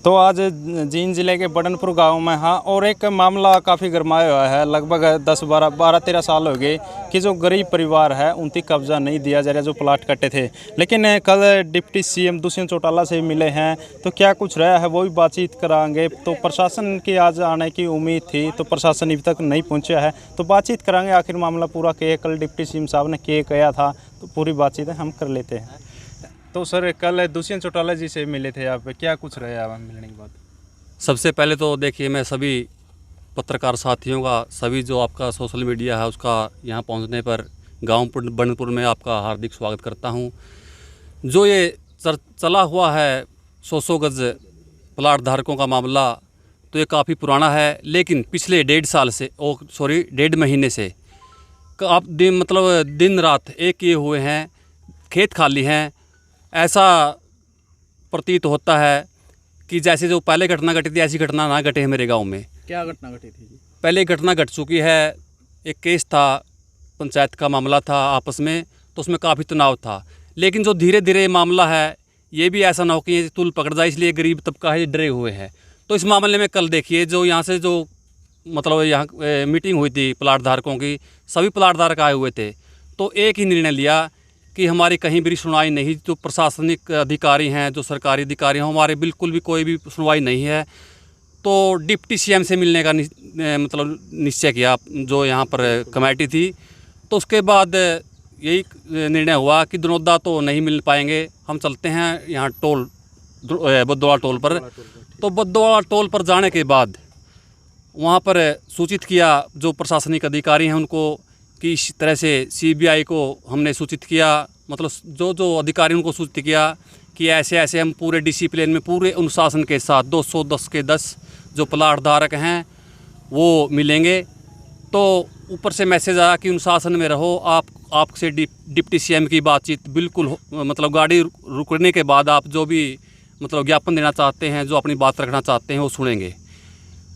तो आज जींद जिले के बड़नपुर गांव में हाँ, और एक मामला काफ़ी गरमाया हुआ है। लगभग 10-12-13 साल हो गए कि जो गरीब परिवार है उनकी कब्जा नहीं दिया जा रहा, जो प्लाट कटे थे। लेकिन कल डिप्टी सीएम दुष्यंत चौटाला से मिले हैं, तो क्या कुछ रहा है वो भी बातचीत कराएंगे। तो प्रशासन की आज आने की उम्मीद थी, तो प्रशासन अभी तक नहीं पहुँचा है, तो बातचीत कराएंगे आखिर मामला पूरा क्या कल डिप्टी सीएम साहब ने क्या कहा था, तो पूरी बातचीत हम कर लेते हैं। तो सर कल दुष्यंत चौटाला जी से मिले थे आप, क्या कुछ रहे आप मिलने के बाद? सबसे पहले तो देखिए, मैं सभी पत्रकार साथियों का, सभी जो आपका सोशल मीडिया है उसका यहाँ पहुँचने पर गांव बड़नपुर में आपका हार्दिक स्वागत करता हूँ। जो ये चला हुआ है 100 गज प्लाट धारकों का मामला, तो ये काफ़ी पुराना है, लेकिन पिछले 1.5 महीने से आप दिन रात एक किए हुए हैं, खेत खाली हैं। ऐसा प्रतीत होता है कि जैसे जो पहले घटना घटी थी ऐसी घटना ना घटे है मेरे गांव में। क्या घटना घटी थी जी? पहले घटना घट चुकी है, एक केस था, पंचायत का मामला था आपस में, तो उसमें काफ़ी तनाव था। लेकिन जो धीरे धीरे मामला है, ये भी ऐसा ना हो कि ये तुल पकड़ जाए, इसलिए गरीब तबका है डरे हुए हैं। तो इस मामले में कल देखिए, जो यहाँ से जो यहाँ मीटिंग हुई थी प्लाट धारकों की, सभी प्लाट धारक आए हुए थे, तो एक ही निर्णय लिया कि हमारी कहीं भी सुनवाई नहीं। जो प्रशासनिक अधिकारी हैं, जो सरकारी अधिकारी हैं, हमारे बिल्कुल भी कोई भी सुनवाई नहीं है। तो डिप्टी सीएम से मिलने का निश्चय किया जो यहाँ पर कमेटी थी। तो उसके बाद यही निर्णय हुआ कि दनौदा तो नहीं मिल पाएंगे, हम चलते हैं यहाँ बद्दोवाला टोल पर। तो बद्दोवाला टोल पर जाने के बाद वहाँ पर सूचित किया जो प्रशासनिक अधिकारी हैं उनको, कि इस तरह से सीबीआई को हमने सूचित किया, मतलब जो अधिकारी उनको सूचित किया कि ऐसे ऐसे हम पूरे डिसिप्लिन में, पूरे अनुशासन के साथ 210 के 10 जो प्लाट धारक हैं वो मिलेंगे। तो ऊपर से मैसेज आया कि अनुशासन में रहो, आपसे डिप्टी सीएम की बातचीत बिल्कुल गाड़ी रुकने के बाद आप जो भी ज्ञापन देना चाहते हैं, जो अपनी बात रखना चाहते हैं वो सुनेंगे।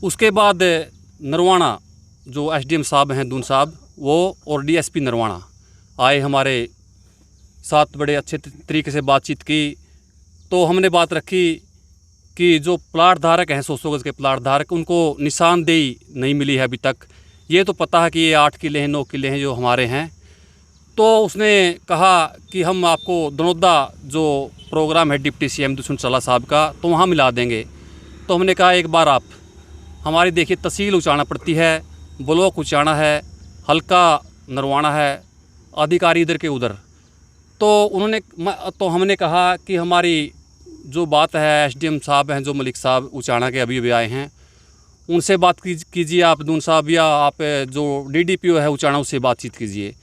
उसके बाद नरवाना जो एसडीएम साहब हैं, दून साहब, वो और डीएसपी नरवाना आए हमारे साथ, बड़े अच्छे तरीके से बातचीत की। तो हमने बात रखी कि जो प्लाट धारक हैं 100 गज के प्लाट धारक, उनको निशानदेही नहीं मिली है अभी तक। ये तो पता है कि ये 8 किले हैं, 9 किले हैं जो हमारे हैं। तो उसने कहा कि हम आपको दनौदा जो प्रोग्राम है डिप्टी सीएम दुष्यंत चौटाला साहब का, तो वहाँ मिला देंगे। तो हमने कहा एक बार आप हमारी देखिए, तहसील उचाना पड़ती है, ब्लॉक उचाना है, हल्का नरवाना है, अधिकारी इधर के उधर। तो हमने कहा कि हमारी जो बात है, एसडीएम साहब हैं जो मलिक साहब उचाना के अभी आए हैं, उनसे बात कीजिए आप दून साहब, या आप जो डीडीपीओ है उचाना उससे बातचीत कीजिए।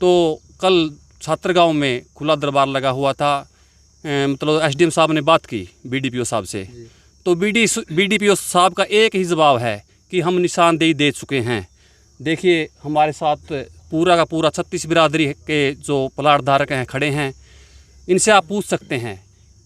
तो कल छात्रगांव में खुला दरबार लगा हुआ था, एसडीएम साहब ने बात की बीडीपीओ साहब से। तो बीडीपीओ साहब का एक ही जवाब है कि हम निशानदेही दे चुके हैं। देखिए, हमारे साथ पूरा का पूरा 36 बिरादरी के जो प्लाट धारक हैं खड़े हैं, इनसे आप पूछ सकते हैं।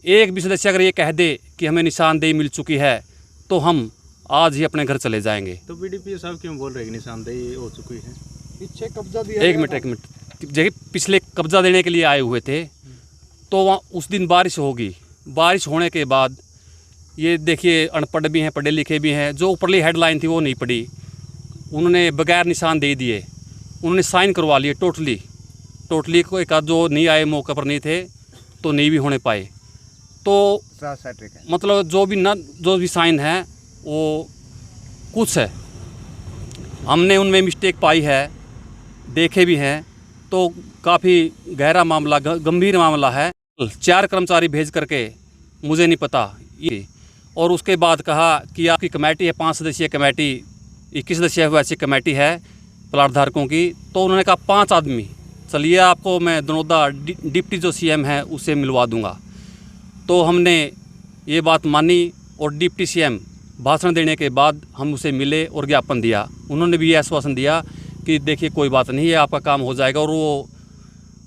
एक भी सदस्य अगर ये कह दे कि हमें निशानदेही मिल चुकी है, तो हम आज ही अपने घर चले जाएंगे। तो बीडीपीओ साहब क्यों बोल रहे हैं निशानदेही हो चुकी है? पीछे कब्जा दिया। एक मिनट, देखिए, पिछले कब्जा देने के लिए आए हुए थे, तो वहाँ उस दिन बारिश होगी। बारिश होने के बाद ये देखिए, अनपढ़ भी हैं, पढ़े लिखे भी हैं, जो ऊपरली हेडलाइन थी वो नहीं पढ़ी, उन्होंने बगैर निशान दे दिए, उन्होंने साइन करवा लिए टोटली को। एक आध जो नहीं आए, मौके पर नहीं थे, तो नहीं भी होने पाए। तो जो भी साइन है वो कुछ है, हमने उनमें मिस्टेक पाई है, देखे भी हैं। तो काफ़ी गहरा मामला, गंभीर मामला है। 4 कर्मचारी भेज करके, मुझे नहीं पता ये, और उसके बाद कहा कि आपकी कमेटी है 5 सदस्यीय कमेटी, 21 सदस्यीय वैसी कमेटी है प्लाट धारकों की। तो उन्होंने कहा 5 आदमी, चलिए आपको मैं दनौदा डिप्टी जो सीएम है उससे मिलवा दूंगा। तो हमने ये बात मानी, और डिप्टी सीएम भाषण देने के बाद हम उसे मिले और ज्ञापन दिया। उन्होंने भी ये आश्वासन दिया कि देखिए कोई बात नहीं है, आपका काम हो जाएगा, और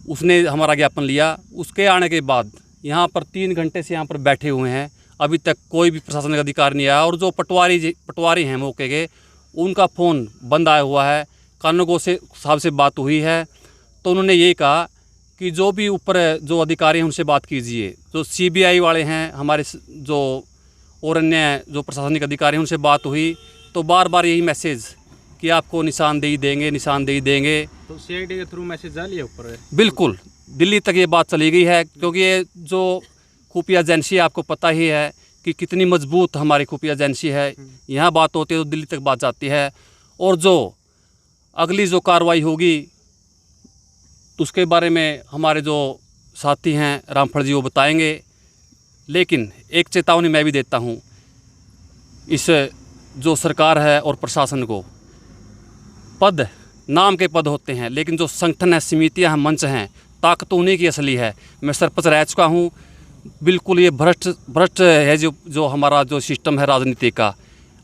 उसने हमारा ज्ञापन लिया। उसके आने के बाद यहाँ पर 3 घंटे से यहाँ पर बैठे हुए हैं, अभी तक कोई भी प्रशासनिक अधिकारी नहीं आया। और जो पटवारी हैं मौके के, उनका फ़ोन बंद आया हुआ है। कानूनगो से साहब से बात हुई है, तो उन्होंने ये कहा कि जो भी ऊपर जो अधिकारी हैं उनसे बात कीजिए। जो सीबीआई वाले हैं हमारे जो और अन्य जो प्रशासनिक अधिकारी हैं उनसे बात हुई तो बार बार यही मैसेज कि आपको निशानदेही देंगे, निशानदेही देंगे। तो सीआईडी के थ्रू मैसेज जा लिया ऊपर? बिल्कुल दिल्ली तक ये बात चली गई है, क्योंकि ये जो खुफिया एजेंसी आपको पता ही है कि कितनी मजबूत हमारी खुफिया एजेंसी है। यहाँ बात होती है तो दिल्ली तक बात जाती है, और जो अगली जो कार्रवाई होगी उसके बारे में हमारे जो साथी हैं रामफल जी वो बताएंगे। लेकिन एक चेतावनी मैं भी देता हूँ इस जो सरकार है और प्रशासन को, पद नाम के पद होते हैं, लेकिन जो संगठन है, समितियाँ हैं, मंच हैं, ताकत उन्हीं की असली है। मैं सरपंच रह चुका हूँ, बिल्कुल ये भ्रष्ट है जो हमारा जो सिस्टम है राजनीति का,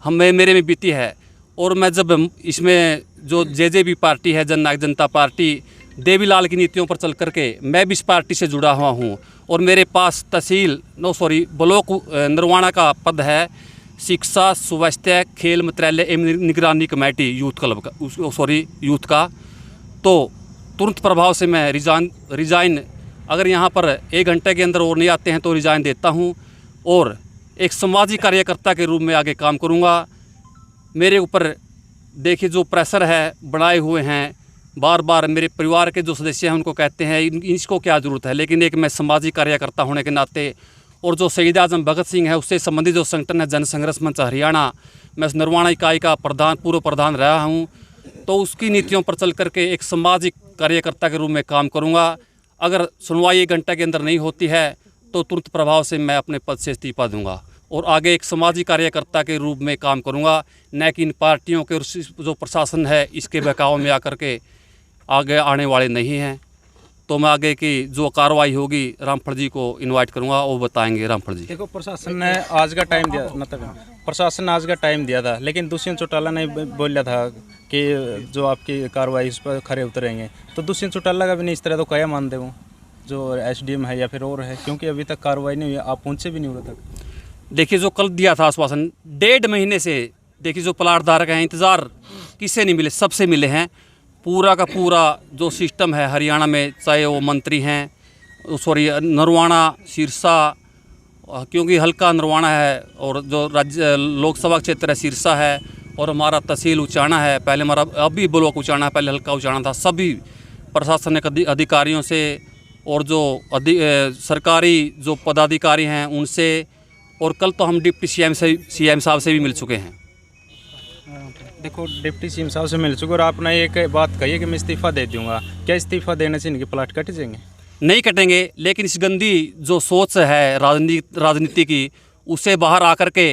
मेरे में बीती है। और मैं जब इसमें जो जेजेपी पार्टी है, जननायक जनता पार्टी, देवीलाल की नीतियों पर चल करके मैं भी इस पार्टी से जुड़ा हुआ हूँ, और मेरे पास ब्लॉक नरवाना का पद है, शिक्षा स्वास्थ्य खेल मंत्रालय एवं निगरानी कमेटी यूथ क्लब का, यूथ का। तो तुरंत प्रभाव से मैं रिज़ाइन अगर यहाँ पर 1 घंटे के अंदर और नहीं आते हैं तो रिज़ाइन देता हूँ, और एक सामाजिक कार्यकर्ता के रूप में आगे काम करूँगा। मेरे ऊपर देखिए जो प्रेशर है बनाए हुए हैं, बार बार मेरे परिवार के जो सदस्य हैं उनको कहते हैं इसको क्या ज़रूरत है, लेकिन एक मैं सामाजिक कार्यकर्ता होने के नाते, और जो शहीद आजम भगत सिंह है उससे संबंधित जो संगठन है जन संघर्ष मंच हरियाणा, मैं उस नरवाना इकाई का पूर्व प्रधान रहा हूँ, तो उसकी नीतियों पर चल करके एक सामाजिक कार्यकर्ता के रूप में काम करूँगा। अगर सुनवाई 1 घंटे के अंदर नहीं होती है तो तुरंत प्रभाव से मैं अपने पद से इस्तीफा दूंगा, और आगे एक सामाजिक कार्यकर्ता के रूप में काम करूँगा, न कि इन पार्टियों के जो प्रशासन है इसके बहकाव में आकर के आगे आने वाले नहीं हैं। तो मैं आगे की जो कार्रवाई होगी रामफल जी को इनवाइट करूंगा, वो बताएंगे। रामफल जी, देखो प्रशासन ने आज का टाइम दिया, मतलब प्रशासन ने आज का टाइम दिया था, लेकिन दुष्यंत चौटाला ने बोला था कि जो आपकी कार्रवाई उस पर खरे उतरेंगे, तो दुष्यंत चौटाला का भी नहीं इस तरह तो क्या मानते वो जो एसडीएम है या फिर और है, क्योंकि अभी तक कार्रवाई नहीं हुई, आप पहुँचे भी नहीं हुए तक। देखिए जो कल दिया था आश्वासन 1.5 महीने से, देखिए जो प्लाट धारक हैं इंतज़ार किससे नहीं मिले, सबसे मिले हैं। पूरा का पूरा जो सिस्टम है हरियाणा में, चाहे वो मंत्री हैं, नरवाना सिरसा, क्योंकि हल्का नरवाना है, और जो राज्य लोकसभा क्षेत्र है सिरसा है, और हमारा तहसील उचाना है, पहले हमारा अभी ब्लॉक उचाना है, पहले हल्का उचाना था। सभी प्रशासनिक अधिकारियों से और जो सरकारी जो पदाधिकारी हैं उनसे, और कल तो हम डिप्टी सीएम साहब से भी मिल चुके हैं। देखो डिप्टी सीएम साहब से मिल चुके, और आपने एक बात कही है कि मैं इस्तीफा दे दूंगा, क्या इस्तीफा देने से इनके प्लाट कट जाएंगे? नहीं कटेंगे, लेकिन इस गंदी जो सोच है राजनीति की, उससे बाहर आकर के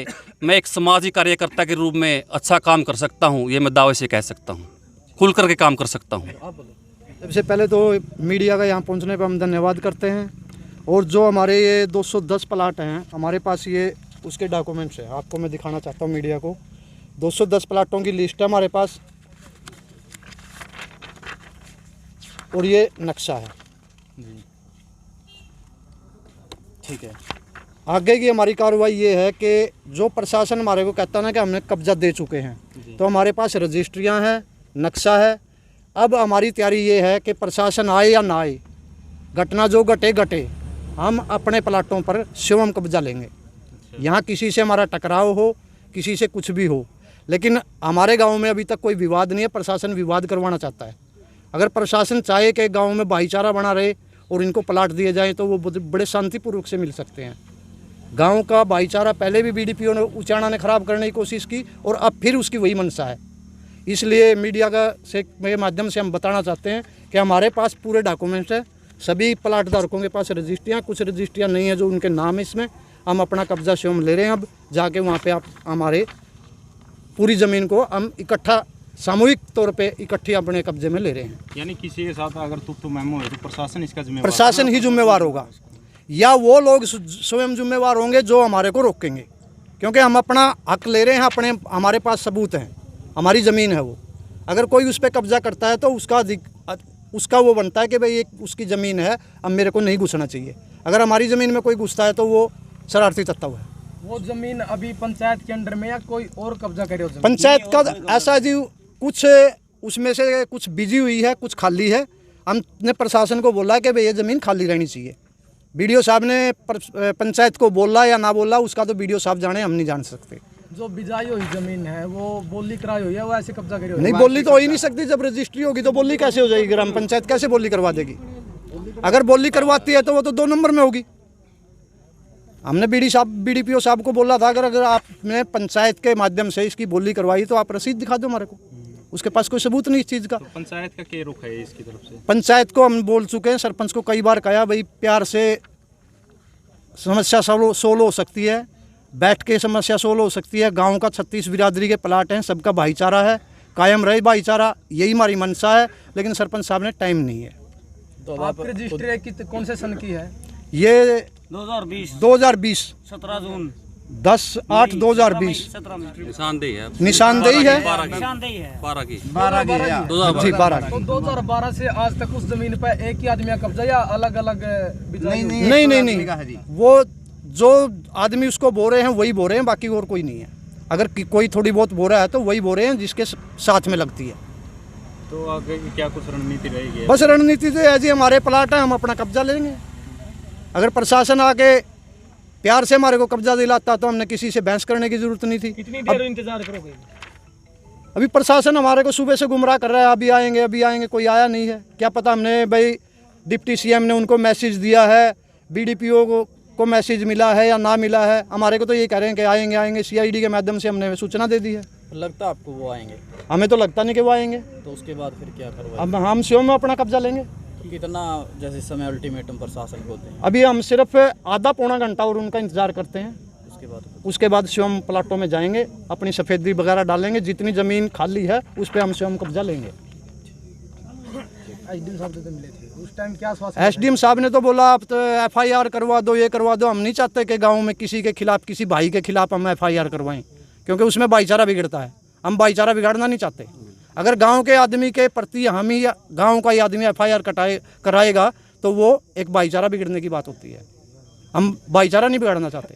मैं एक सामाजिक कार्यकर्ता के रूप में अच्छा काम कर सकता हूँ, ये मैं दावे से कह सकता हूँ, खुल करके काम कर सकता हूँ। सबसे पहले तो मीडिया का यहाँ पहुँचने पर हम धन्यवाद करते हैं, और जो हमारे ये 210 प्लाट हैं हमारे पास, ये उसके डॉक्यूमेंट्स हैं, आपको मैं दिखाना चाहता हूँ मीडिया को। 210 प्लाटों की लिस्ट है हमारे पास, और ये नक्शा है। ठीक है, आगे की हमारी कार्रवाई ये है कि जो प्रशासन हमारे को कहता है ना कि हमने कब्जा दे चुके हैं, तो हमारे पास रजिस्ट्रियां हैं, नक्शा है। अब हमारी तैयारी ये है कि प्रशासन आए या ना आए, घटना जो घटे, हम अपने प्लाटों पर स्वयं कब्जा लेंगे। यहाँ किसी से हमारा टकराव हो, किसी से कुछ भी हो, लेकिन हमारे गांव में अभी तक कोई विवाद नहीं है। प्रशासन विवाद करवाना चाहता है। अगर प्रशासन चाहे कि गांव में भाईचारा बना रहे और इनको प्लाट दिए जाएं तो वो बड़े शांतिपूर्वक से मिल सकते हैं। गांव का भाईचारा पहले भी बीडीपीओ ने उचाना ने ख़राब करने की कोशिश की, और अब फिर उसकी वही मंशा है। इसलिए मीडिया के माध्यम से हम बताना चाहते हैं कि हमारे पास पूरे डॉक्यूमेंट्स है, सभी प्लाट धारकों के पास रजिस्ट्रियाँ, कुछ रजिस्ट्रियाँ नहीं है जो उनके नाम है, इसमें हम अपना कब्जा स्वयं ले रहे हैं। अब जाके वहाँ पे आप हमारे पूरी ज़मीन को हम इकट्ठा सामूहिक तौर पे इकट्ठी अपने कब्जे में ले रहे हैं। यानी किसी के साथ अगर तुक मैमो है तो प्रशासन इसका जिम्मेवार, प्रशासन ही जिम्मेवार होगा, या वो लोग स्वयं जिम्मेवार होंगे जो हमारे को रोकेंगे, क्योंकि हम अपना हक ले रहे हैं। हमारे पास सबूत हैं, हमारी ज़मीन है वो। अगर कोई उस पर कब्जा करता है तो उसका वो बनता है कि भाई एक उसकी ज़मीन है, अब मेरे को नहीं घुसना चाहिए। अगर हमारी ज़मीन में कोई घुसता है तो वो शरारती तत्व है। वो ज़मीन अभी पंचायत के अंडर में या कोई और कब्जा करे? पंचायत का ऐसा जी, कुछ उसमें से कुछ बिजी हुई है, कुछ खाली है। हमने प्रशासन को बोला कि भाई ये ज़मीन खाली रहनी चाहिए, बीडीओ साहब ने पंचायत को बोला या ना बोला उसका तो बीडीओ साहब जाने, हम नहीं जान सकते। जो बिजाई हुई जमीन है वो बोली कराई हुई है, वो ऐसे कब्जा करी हुई है। नहीं, बोली तो हो ही नहीं सकती। जब रजिस्ट्री होगी तो बोली कैसे हो जाएगी? ग्राम पंचायत कैसे बोली करवा देगी? अगर बोली करवाती है तो वो तो 2 नंबर में होगी। हमने बीडीपीओ साहब को बोला था अगर आपने पंचायत के माध्यम से इसकी बोली करवाई तो आप रसीद दिखा दो हमारे को। उसके पास कोई सबूत नहीं इस चीज़ का। तो पंचायत का क्या रुख है इसकी तरफ से? पंचायत को हम बोल चुके हैं, सरपंच को कई बार कहा भाई प्यार से समस्या सोल्व हो सकती है, बैठ के समस्या सोल्व हो सकती है। गांव का 36 बिरादरी के प्लाट हैं, सबका भाईचारा है, कायम रहे भाईचारा, यही हमारी मंशा है। लेकिन सरपंच साहब ने टाइम नहीं है। तो आपकी रजिस्ट्री कौन से सन की है? ये 2020 17 जून 10/8/2020 निशानदेही है, निशानदेही है। 12 की जी 12। तो 2012 से आज तक उस जमीन पर एक ही आदमी का कब्जा या अलग अलग? नहीं, वो जो आदमी उसको बो रहे हैं वही बो रहे हैं, बाकी और कोई नहीं है। अगर कोई थोड़ी बहुत बो रहा है तो वही बो रहे हैं जिसके साथ में लगती है। तो आगे की क्या कुछ रणनीति रहेगी? बस रणनीति तो है जी, हमारे प्लाट है, हम अपना कब्जा लेंगे। अगर प्रशासन आके प्यार से हमारे को कब्जा दिलाता तो हमने किसी से बहस करने की जरूरत नहीं थी। कितनी देर इंतजार करोगे? अभी प्रशासन हमारे को सुबह से गुमराह कर रहा है, अभी आएंगे, कोई आया नहीं है। क्या पता, हमने भाई डिप्टी सीएम ने उनको मैसेज दिया है, बीडीपीओ को मैसेज मिला है या ना मिला है। हमारे को तो ये कह रहे हैं कि आएंगे। सीआईडी के माध्यम से हमने सूचना दे दी है। लगता आपको वो आएंगे? हमें तो लगता नहीं कि वो आएंगे। तो उसके बाद फिर क्या करवाएंगे? अब हम स्वयं में अपना कब्जा लेंगे। कितना जैसे समय अल्टीमेटम प्रशासन को होते हैं? अभी हम सिर्फ आधा पौना घंटा और उनका इंतजार करते हैं। उसके बाद स्वयं प्लाटों में जाएंगे, अपनी सफेदी वगैरह डालेंगे, जितनी ज़मीन खाली है उस पर हम स्वयं कब्जा लेंगे। एसडीएम साहब से मिले थे उस टाइम, क्या आश्वासन? एसडीएम साहब ने तो बोला आप तो एफआईआर करवा दो, ये करवा दो। हम नहीं चाहते कि गांव में किसी के खिलाफ, किसी भाई के खिलाफ हम एफआईआर करवाएं, क्योंकि उसमें भाईचारा बिगड़ता है। हम भाईचारा बिगाड़ना नहीं चाहते। अगर गांव के आदमी के प्रति हम ही गांव का ही आदमी एफआईआर कराएगा तो वो एक भाईचारा बिगड़ने की बात होती है। हम भाईचारा नहीं बिगाड़ना चाहते।